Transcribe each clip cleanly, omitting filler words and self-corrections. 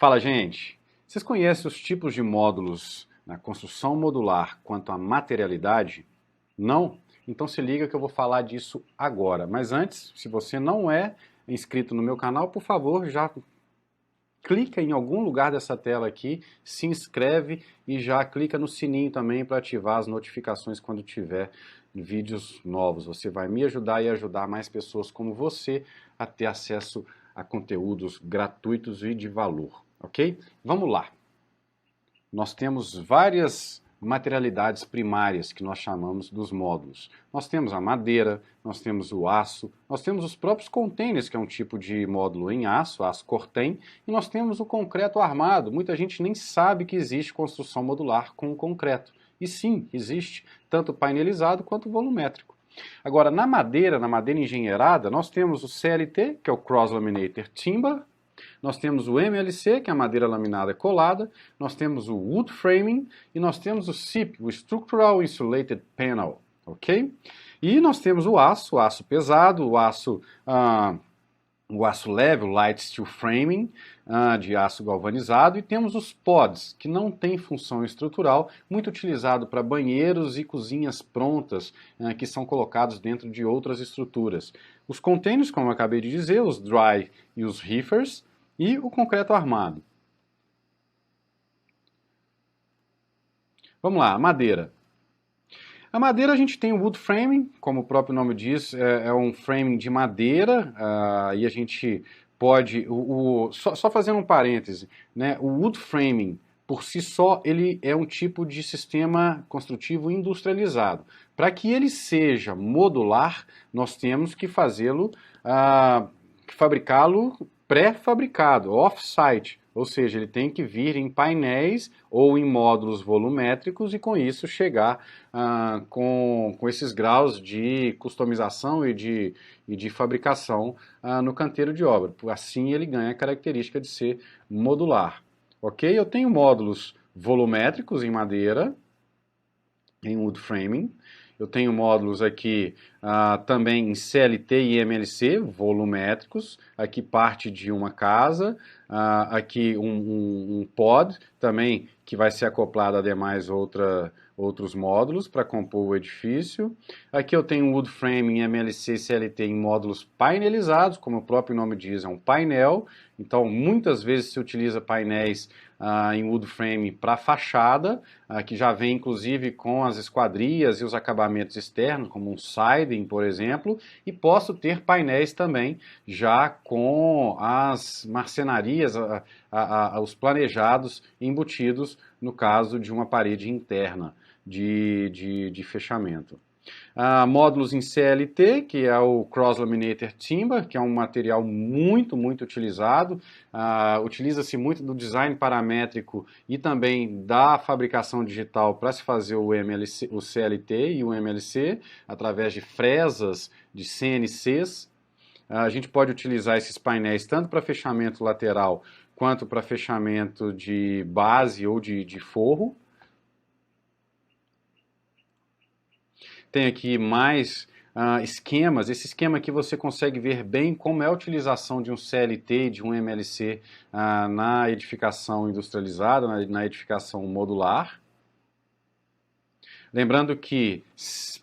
Fala, gente! Vocês conhecem os tipos de módulos na construção modular quanto à materialidade? Não? Então se liga que eu vou falar disso agora. Mas antes, se você não é inscrito no meu canal, por favor, já clica em algum lugar dessa tela aqui, se inscreve e já clica no sininho também para ativar as notificações quando tiver vídeos novos. Você vai me ajudar e ajudar mais pessoas como você a ter acesso a conteúdos gratuitos e de valor, ok? Vamos lá. Nós temos várias materialidades primárias que nós chamamos dos módulos. Nós temos a madeira, nós temos o aço, nós temos os próprios containers, que é um tipo de módulo em aço, aço cortem, e nós temos o concreto armado. Muita gente nem sabe que existe construção modular com concreto. E sim, existe, tanto painelizado quanto volumétrico. Agora, na madeira engenheirada, nós temos o CLT, que é o Cross Laminated Timber, nós temos o MLC, que é a madeira laminada colada, nós temos o Wood Framing e nós temos o SIP, o Structural Insulated Panel, ok? E nós temos o aço pesado, o aço leve, o Light Steel Framing, de aço galvanizado, e temos os pods, que não têm função estrutural, muito utilizado para banheiros e cozinhas prontas, que são colocados dentro de outras estruturas. Os containers, como eu acabei de dizer, os dry e os reefers, e o concreto armado. Vamos lá, a madeira. A madeira a gente tem o wood framing, como o próprio nome diz, é um framing de madeira, e a gente pode, só fazendo um parêntese, né, o wood framing por si só ele é um tipo de sistema construtivo industrializado. Para que ele seja modular, nós temos que fazê-lo, fabricá-lo pré-fabricado, off-site, ou seja, ele tem que vir em painéis ou em módulos volumétricos e com isso chegar com esses graus de customização e de fabricação no canteiro de obra. Assim ele ganha a característica de ser modular. Ok? Eu tenho módulos volumétricos em madeira, em wood framing. Eu tenho módulos aqui também em CLT e MLC, volumétricos. Aqui parte de uma casa, aqui um pod também que vai ser acoplado a demais outros módulos para compor o edifício. Aqui eu tenho wood framing, MLC e CLT em módulos painelizados, como o próprio nome diz, é um painel. Então muitas vezes se utiliza painéis em wood frame para fachada, que já vem inclusive com as esquadrias e os acabamentos externos, como um siding, por exemplo, e posso ter painéis também já com as marcenarias, os planejados embutidos no caso de uma parede interna de fechamento. Módulos em CLT, que é o Cross Laminated Timber, que é um material muito utilizado, utiliza-se muito do design paramétrico e também da fabricação digital para se fazer o CLT e o MLC, através de fresas, de CNCs. A gente pode utilizar esses painéis tanto para fechamento lateral quanto para fechamento de base ou de forro. Tem aqui mais esquemas. Esse esquema aqui você consegue ver bem como é a utilização de um CLT e de um MLC na edificação industrializada, na edificação modular. Lembrando que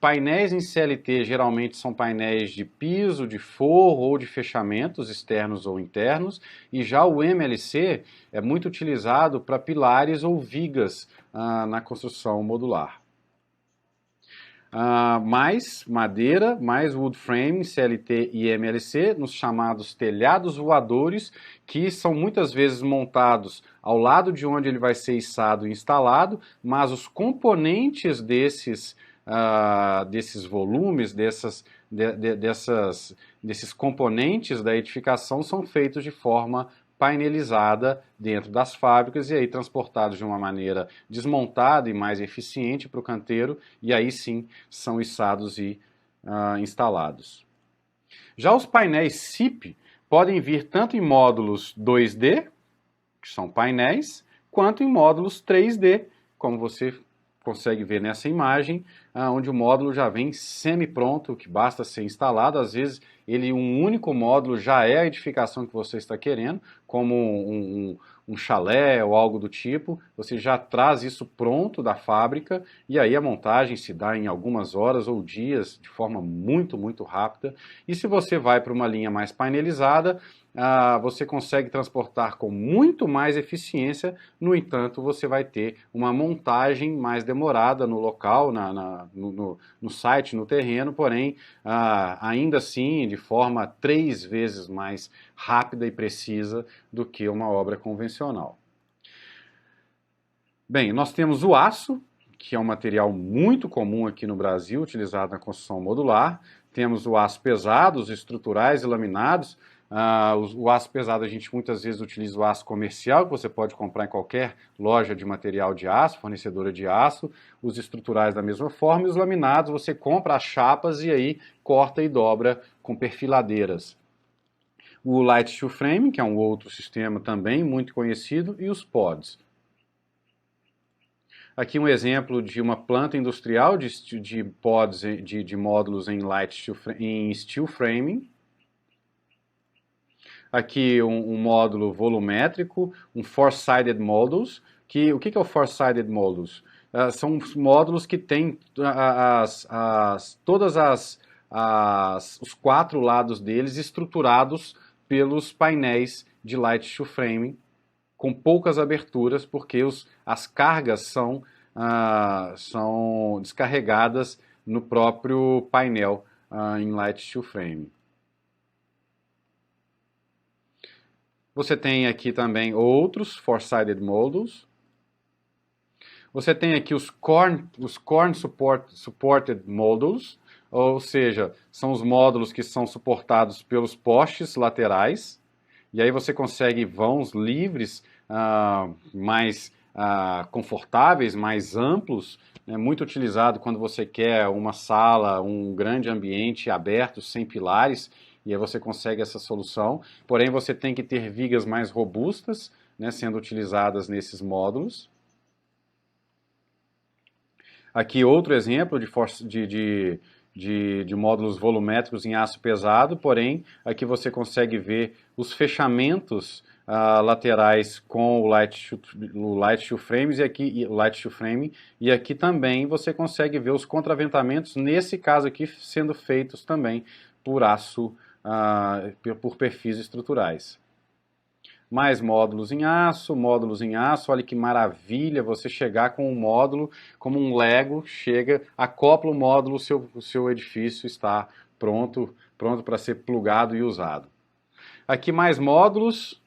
painéis em CLT geralmente são painéis de piso, de forro ou de fechamentos externos ou internos, e já o MLC é muito utilizado para pilares ou vigas na construção modular. Mais madeira, mais wood frame, CLT e MLC, nos chamados telhados voadores, que são muitas vezes montados ao lado de onde ele vai ser içado e instalado, mas os componentes desses volumes, desses componentes da edificação são feitos de forma painelizada dentro das fábricas e aí transportados de uma maneira desmontada e mais eficiente para o canteiro, e aí sim são içados e instalados. Já os painéis SIP podem vir tanto em módulos 2D, que são painéis, quanto em módulos 3D, como você consegue ver nessa imagem, onde o módulo já vem semi-pronto, que basta ser instalado. Às vezes, um único módulo já é a edificação que você está querendo, como um chalé ou algo do tipo. Você já traz isso pronto da fábrica e aí a montagem se dá em algumas horas ou dias, de forma muito, muito rápida. E se você vai para uma linha mais painelizada, você consegue transportar com muito mais eficiência. No entanto, você vai ter uma montagem mais demorada no local, no site, no terreno, porém, ainda assim, de forma 3 vezes mais rápida e precisa do que uma obra convencional. Bem, nós temos o aço, que é um material muito comum aqui no Brasil, utilizado na construção modular. Temos o aço pesado, os estruturais e laminados. O aço pesado, a gente muitas vezes utiliza o aço comercial, que você pode comprar em qualquer loja de material de aço, fornecedora de aço. Os estruturais da mesma forma, e os laminados você compra as chapas e aí corta e dobra com perfiladeiras. O Light Steel Framing, que é um outro sistema também muito conhecido, e os pods. Aqui um exemplo de uma planta industrial de pods, de módulos em steel framing. Aqui um módulo volumétrico, um four-sided models. O que é o four-sided models? São módulos que têm todos os 4 lados deles estruturados pelos painéis de light steel framing, com poucas aberturas, porque as cargas são descarregadas no próprio painel em light steel framing. Você tem aqui também outros four-sided models. Você tem aqui os corn supported models, ou seja, são os módulos que são suportados pelos postes laterais. E aí você consegue vãos livres, mais confortáveis, mais amplos, né, muito utilizado quando você quer uma sala, um grande ambiente aberto, sem pilares, e aí você consegue essa solução. Porém, você tem que ter vigas mais robustas, né, sendo utilizadas nesses módulos. Aqui outro exemplo de módulos volumétricos em aço pesado, porém aqui você consegue ver os fechamentos laterais com o light steel frames light steel frame, e aqui também você consegue ver os contraventamentos, nesse caso aqui sendo feitos também por aço, por perfis estruturais. Mais módulos em aço, olha que maravilha você chegar com um módulo, como um Lego, chega, acopla o módulo, o seu edifício está pronto para ser plugado e usado. Aqui mais módulos,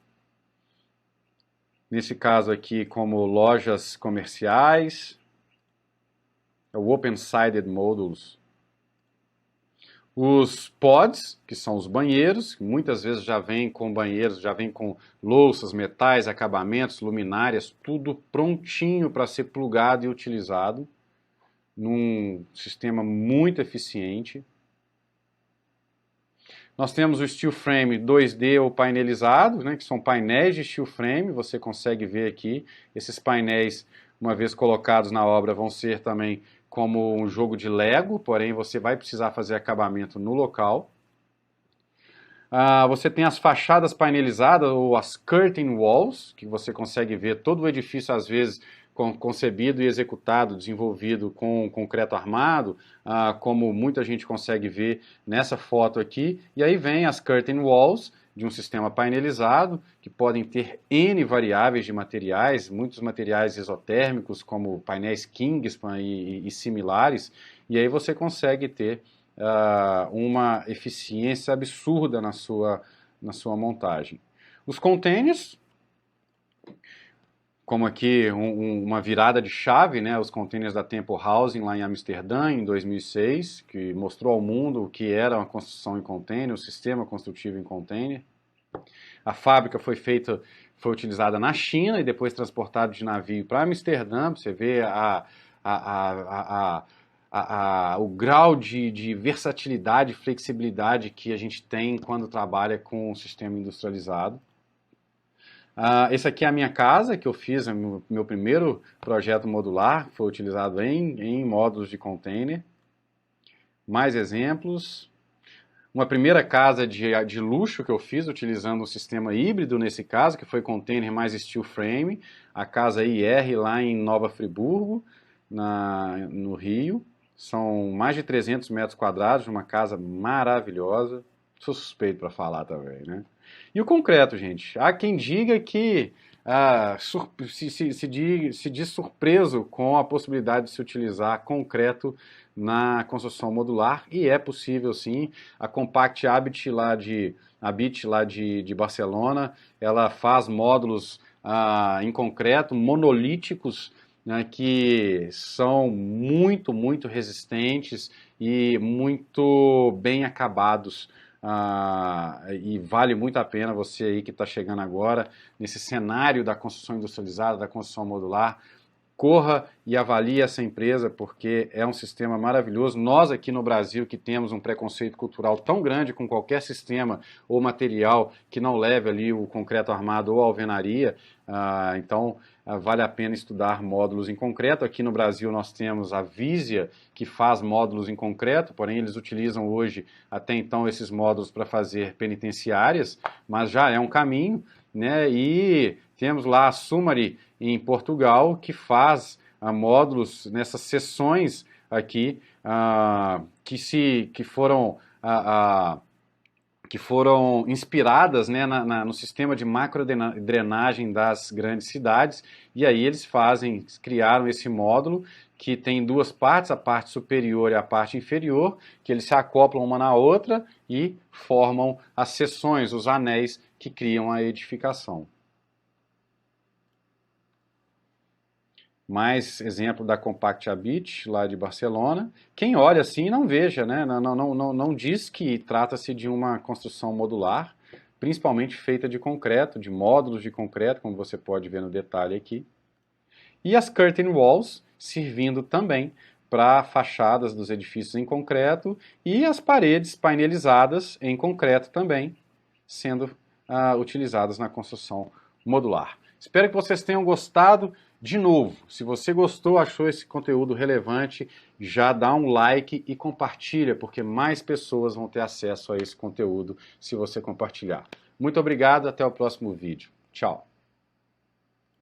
nesse caso aqui como lojas comerciais, o Open-Sided Modules. Os pods, que são os banheiros, que muitas vezes já vem com banheiros, já vem com louças, metais, acabamentos, luminárias, tudo prontinho para ser plugado e utilizado num sistema muito eficiente. Nós temos o steel frame 2D ou painelizado, né, que são painéis de steel frame, você consegue ver aqui. Esses painéis, uma vez colocados na obra, vão ser também como um jogo de Lego, porém você vai precisar fazer acabamento no local. Você tem as fachadas painelizadas, ou as curtain walls, que você consegue ver todo o edifício, às vezes, concebido e executado, desenvolvido com concreto armado, como muita gente consegue ver nessa foto aqui. E aí vem as curtain walls de um sistema painelizado, que podem ter N variáveis de materiais, muitos materiais exotérmicos, como painéis Kingspan e similares, e aí você consegue ter uma eficiência absurda na sua montagem. Os containers, como aqui uma virada de chave, né, os containers da Temple Housing lá em Amsterdã em 2006, que mostrou ao mundo o que era uma construção em container, o sistema construtivo em container. A fábrica foi utilizada na China e depois transportada de navio para Amsterdã. Você vê o grau de versatilidade e flexibilidade que a gente tem quando trabalha com um sistema industrializado. Esse aqui é a minha casa, que eu fiz, é meu primeiro projeto modular, foi utilizado em módulos de container. Mais exemplos. Uma primeira casa de luxo que eu fiz, utilizando um sistema híbrido nesse caso, que foi container mais steel frame, a casa IR lá em Nova Friburgo, no Rio. São mais de 300 metros quadrados, uma casa maravilhosa. Sou suspeito para falar também, né? E o concreto, gente. Há quem diga que se diz surpreso com a possibilidade de se utilizar concreto na construção modular, e é possível sim. A Compact Habit lá de Barcelona, ela faz módulos em concreto, monolíticos, né, que são muito resistentes e muito bem acabados. E vale muito a pena você aí que está chegando agora nesse cenário da construção industrializada, da construção modular, corra e avalie essa empresa, porque é um sistema maravilhoso. Nós aqui no Brasil, que temos um preconceito cultural tão grande com qualquer sistema ou material que não leve ali o concreto armado ou a alvenaria, então vale a pena estudar módulos em concreto. Aqui no Brasil nós temos a Visia, que faz módulos em concreto, porém eles utilizam hoje, até então, esses módulos para fazer penitenciárias, mas já é um caminho, né? E temos lá a Sumari, em Portugal, que faz módulos nessas seções aqui que foram inspiradas, né, no sistema de macrodrenagem das grandes cidades, e aí eles criaram esse módulo que tem duas partes, a parte superior e a parte inferior, que eles se acoplam uma na outra e formam as seções, os anéis que criam a edificação. Mais exemplo da Compact Habit, lá de Barcelona. Quem olha assim não veja, né? Não diz que trata-se de uma construção modular, principalmente feita de concreto, de módulos de concreto, como você pode ver no detalhe aqui. E as curtain walls, servindo também para fachadas dos edifícios em concreto, e as paredes painelizadas em concreto também, sendo utilizadas na construção modular. Espero que vocês tenham gostado. De novo, se você gostou, achou esse conteúdo relevante, já dá um like e compartilha, porque mais pessoas vão ter acesso a esse conteúdo se você compartilhar. Muito obrigado, até o próximo vídeo. Tchau!